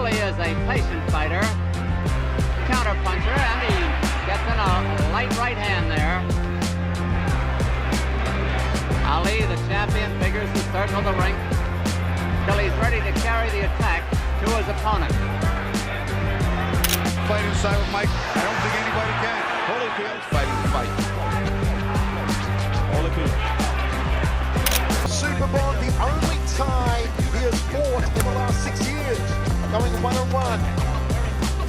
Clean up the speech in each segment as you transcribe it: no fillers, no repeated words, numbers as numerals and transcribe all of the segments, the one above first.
He is a patient fighter, counter-puncher, and he gets in a light right hand there. Ali, the champion, figures the circle of the ring till he's ready to carry the attack to his opponent. Fight inside with Mike. I don't think anybody can. Holyfield's fighting the fight. Holyfield. Superbond, the only tie he has fought in the last 6 years, going one-on-one.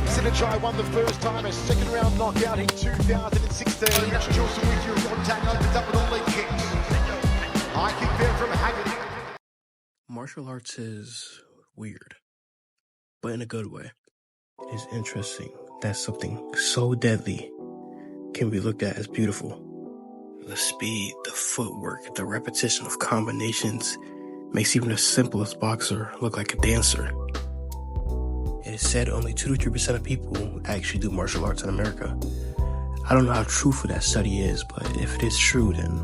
Sinachai won the first time, a second round knockout in 2016. That's Joseph with your contact, opens up with all leg kicks. High kick there from Haggerty. Martial arts is weird, but in a good way. It's interesting that something so deadly can be looked at as beautiful. The speed, the footwork, the repetition of combinations makes even the simplest boxer look like a dancer. It is said only 2 to 3% of people actually do martial arts in America. I don't know how truthful that study is, but if it is true, then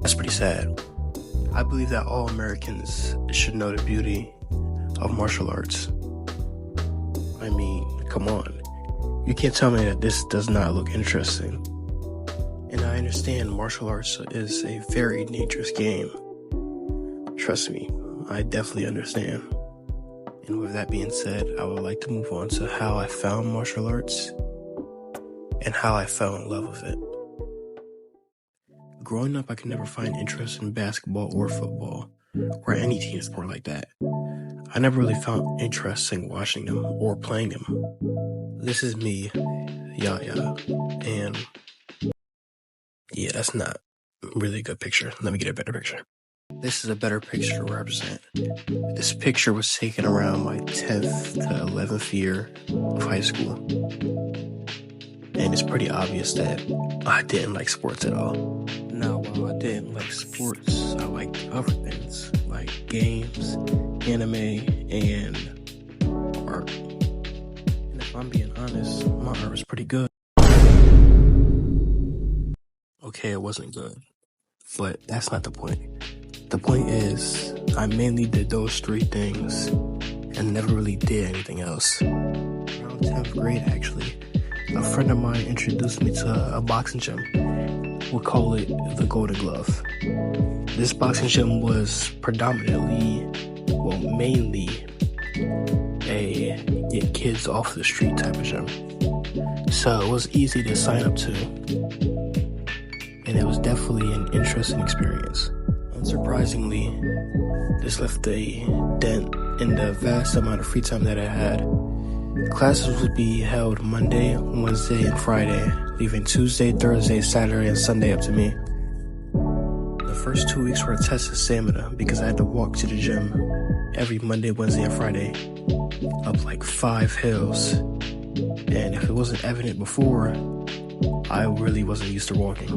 that's pretty sad. I believe that all Americans should know the beauty of martial arts. I mean, come on. You can't tell me that this does not look interesting. And I understand martial arts is a very dangerous game. Trust me, I definitely understand. And with that being said, I would like to move on to how I found martial arts and how I fell in love with it. Growing up, I could never find interest in basketball or football, or any team sport like that. I never really found interest in watching them or playing them. This is me, Yaya, and yeah, that's not really a good picture. Let me get a better picture. This is a better picture to represent. This picture was taken around my 10th to 11th year of high school. And it's pretty obvious that I didn't like sports at all. Now, while I didn't like sports, I liked other things like games, anime, and art. And if I'm being honest, my art was pretty good. Okay, it wasn't good, but that's not the point. The point is, I mainly did those 3 things and never really did anything else. Around 10th grade, actually, a friend of mine introduced me to a boxing gym. We'll call it the Golden Glove. This boxing gym was mainly a get kids off the street type of gym. So it was easy to sign up to. And it was definitely an interesting experience. Unsurprisingly, this left a dent in the vast amount of free time that I had. Classes would be held Monday, Wednesday, and Friday, leaving Tuesday, Thursday, Saturday, and Sunday up to me. The first 2 weeks were a test of stamina because I had to walk to the gym every Monday, Wednesday, and Friday, up like 5 hills. And if it wasn't evident before, I really wasn't used to walking.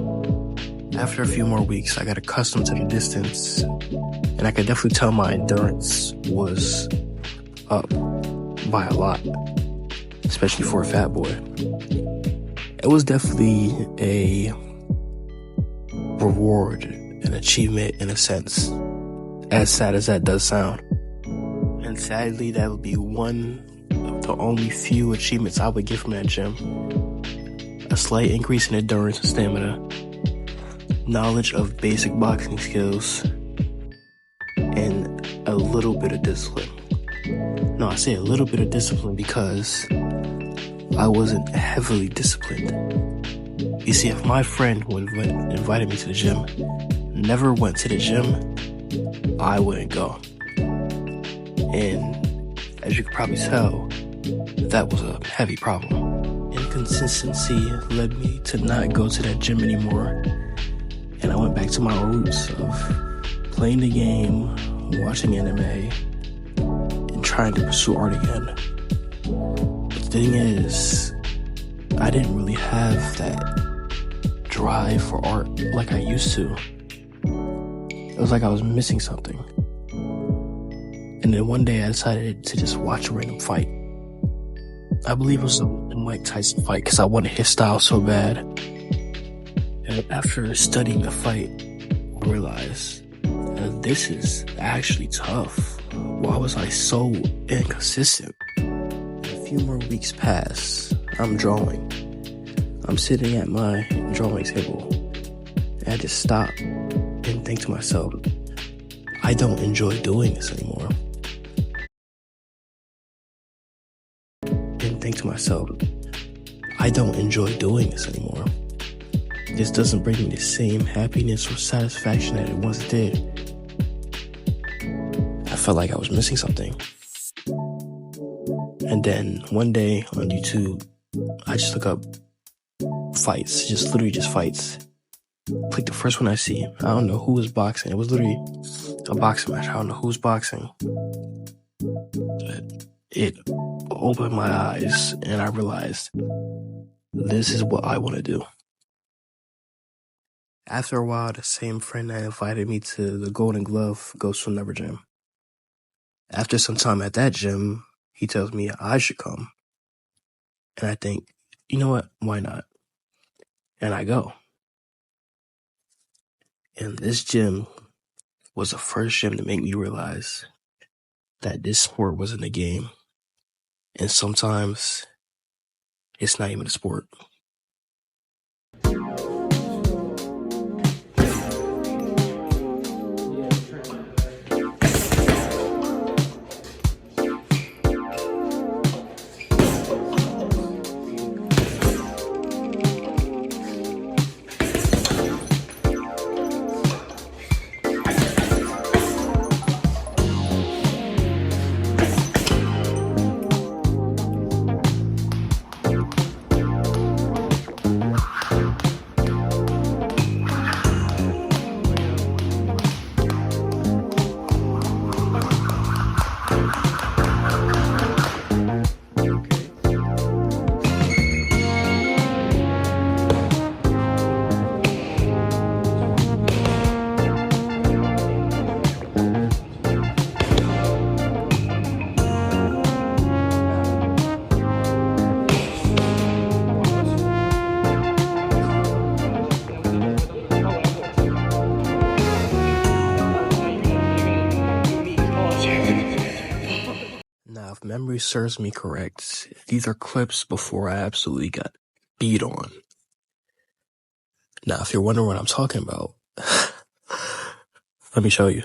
After a few more weeks, I got accustomed to the distance, and I could definitely tell my endurance was up by a lot, especially for a fat boy. It was definitely a reward, an achievement in a sense, as sad as that does sound. And sadly, that would be one of the only few achievements I would get from that gym. A slight increase in endurance and stamina, knowledge of basic boxing skills, and a little bit of discipline. No, I say a little bit of discipline because I wasn't heavily disciplined. You see, if my friend who invited me to the gym never went to the gym, I wouldn't go. And as you can probably tell, that was a heavy problem. Inconsistency led me to not go to that gym anymore. And I went back to my roots of playing the game, watching anime, and trying to pursue art again. But the thing is, I didn't really have that drive for art like I used to. It was like I was missing something. And then one day I decided to just watch a random fight. I believe it was the Mike Tyson fight because I wanted his style so bad. And after studying the fight, I realized that this is actually tough. Why was I so inconsistent? few more weeks pass. I'm drawing. I'm sitting at my drawing table. And I just stop and think to myself, I don't enjoy doing this anymore. And think to myself, I don't enjoy doing this anymore. This doesn't bring me the same happiness or satisfaction that it once did. I felt like I was missing something. And then one day on YouTube, I just look up fights, literally just fights. Click the first one I see. I don't know who was boxing. It was literally a boxing match. I don't know who's boxing. But it opened my eyes and I realized this is what I want to do. After a while, the same friend that invited me to the Golden Glove goes to another gym. After some time at that gym, he tells me I should come. And I think, you know what? Why not? And I go. And this gym was the first gym to make me realize that this sport wasn't a game. And sometimes it's not even a sport. Now, if memory serves me correct, these are clips before I absolutely got beat on. Now, if you're wondering what I'm talking about, let me show you.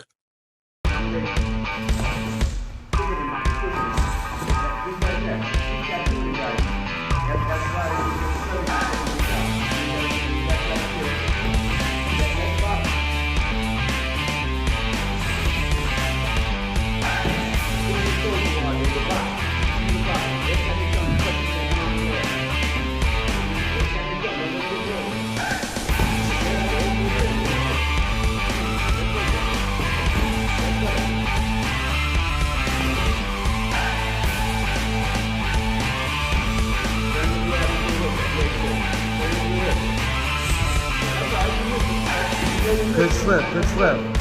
Good slip, good slip.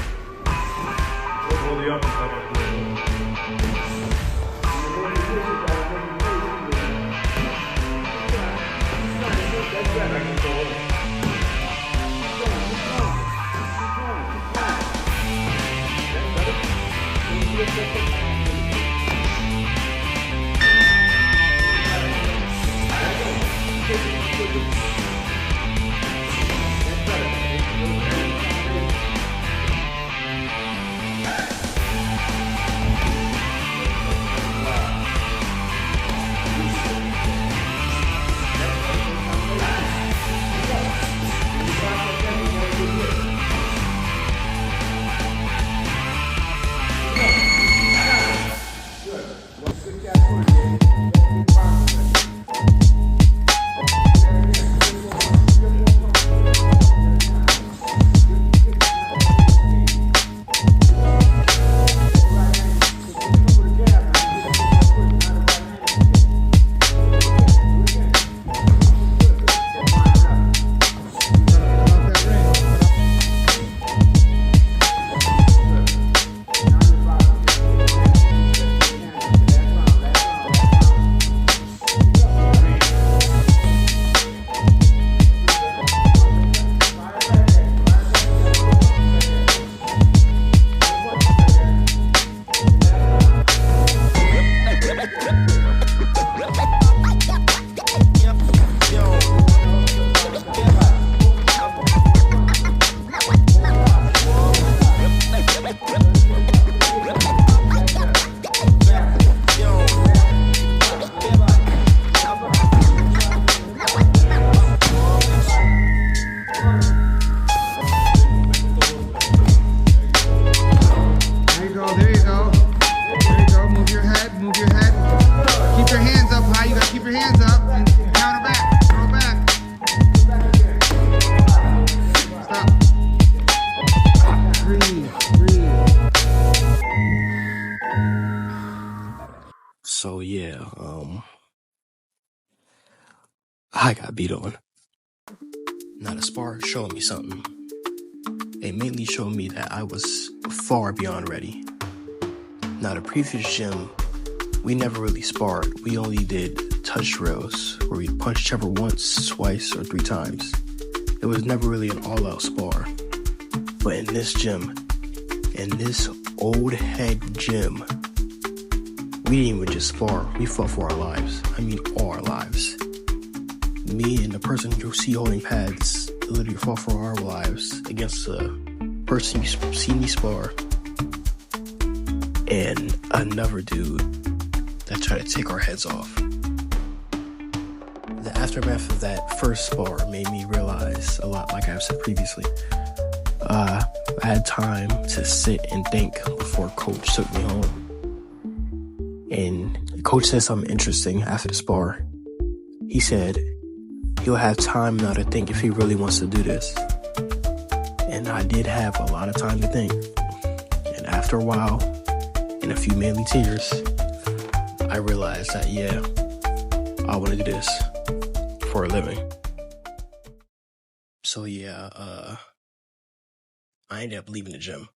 So yeah, I got beat on. Now the spar showed me something. It mainly showed me that I was far beyond ready. Now the previous gym, we never really sparred. We only did touch drills where we punched each other once, twice, or 3 times. It was never really an all-out spar. But in this gym, in this old head gym, we didn't even just spar. We fought for our lives. I mean, all our lives. Me and the person you see holding pads literally fought for our lives against the person you see me spar and another dude that tried to take our heads off. The aftermath of that first spar made me realize a lot, like I've said previously. I had time to sit and think before coach took me home. And coach said something interesting after the spar. He said he'll have time now to think if he really wants to do this. And I did have a lot of time to think. And after a while, and a few mainly tears, I realized that, yeah, I want to do this for a living. So yeah, I ended up leaving the gym.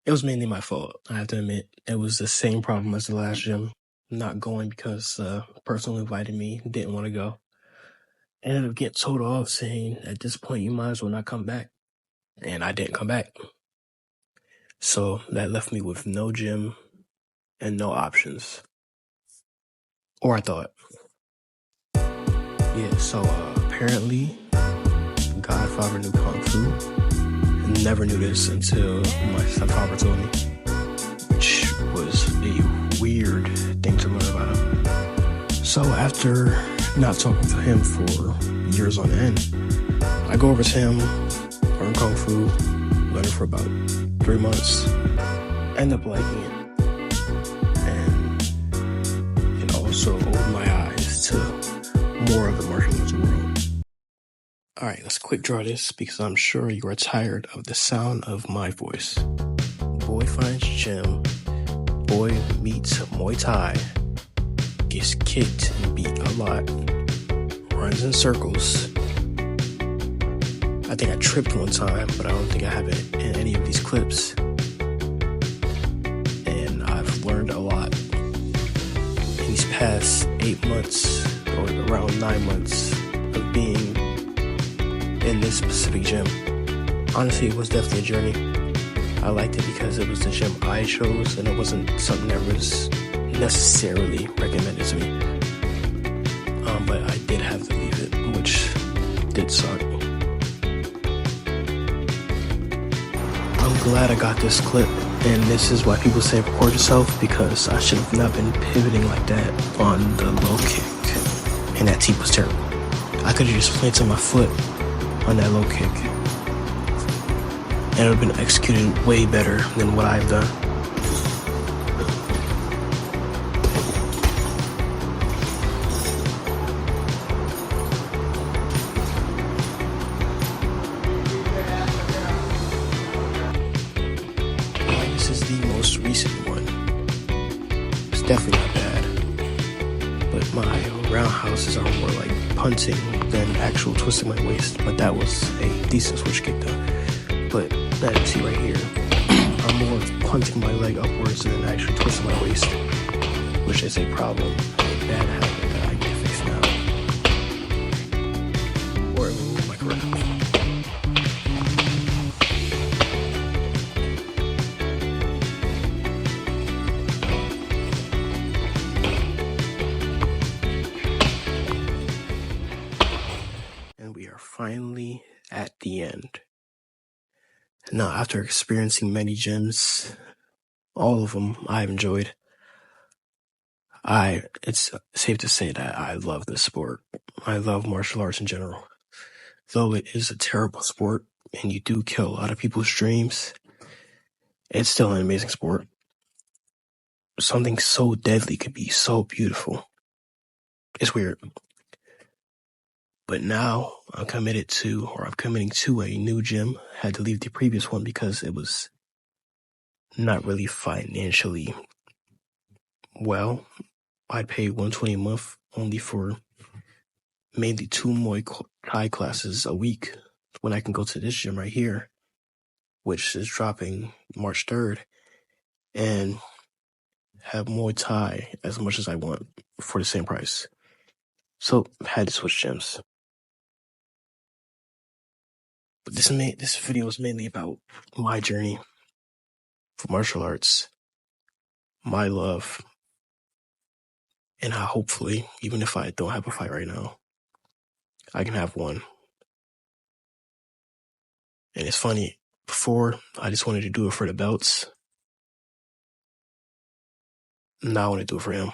It was mainly my fault, I have to admit. It was the same problem as the last gym. Not going because the person who invited me didn't want to go. I ended up getting told off saying, at this point, you might as well not come back. And I didn't come back. So that left me with no gym and no options. Or I thought. Yeah, so apparently, Godfather knew Kung Fu. I never knew this until my stepfather told me, which was a weird thing to learn about him. So after not talking to him for years on end, I go over to him, learn Kung Fu, learn it for about 3 months, end up liking it. And it also opened my eyes to more of the martial arts world. Alright, let's quick draw this because I'm sure you are tired of the sound of my voice. Boy finds gym, boy meets Muay Thai, gets kicked and beat a lot, runs in circles. I think I tripped one time, but I don't think I have it in any of these clips. And I've learned a lot in these past 8 months, or around 9 months of being in this specific gym. Honestly, it was definitely a journey. I liked it because it was the gym I chose and it wasn't something that was necessarily recommended to me. But I did have to leave it, which did suck. I'm glad I got this clip, and this is why people say record yourself, because I should have not been pivoting like that on the low kick, and that tee was terrible. I could have just planted my foot on that low kick, and it would have been executed way better than what I've done. This is the most recent one. It's definitely not bad, but my roundhouses are more like punting than actual twisting my waist, but that was a decent switch kick though. But that you see right here, I'm more punting my leg upwards than actually twisting my waist, which is a problem, a bad habit that I can fix now, or it will ruin my career. And we are finally at the end. Now, after experiencing many gyms, all of them I've enjoyed, it's safe to say that I love this sport. I love martial arts in general. Though it is a terrible sport and you do kill a lot of people's dreams, it's still an amazing sport. Something so deadly could be so beautiful. It's weird. But now I'm committing to a new gym. Had to leave the previous one because it was not really financially well. I'd pay $120 a month only for mainly 2 Muay Thai classes a week when I can go to this gym right here, which is dropping March 3rd, and have Muay Thai as much as I want for the same price. So I had to switch gyms. But this video is mainly about my journey for martial arts, my love, and how hopefully, even if I don't have a fight right now, I can have one. And it's funny, before I just wanted to do it for the belts. Now I want to do it for him.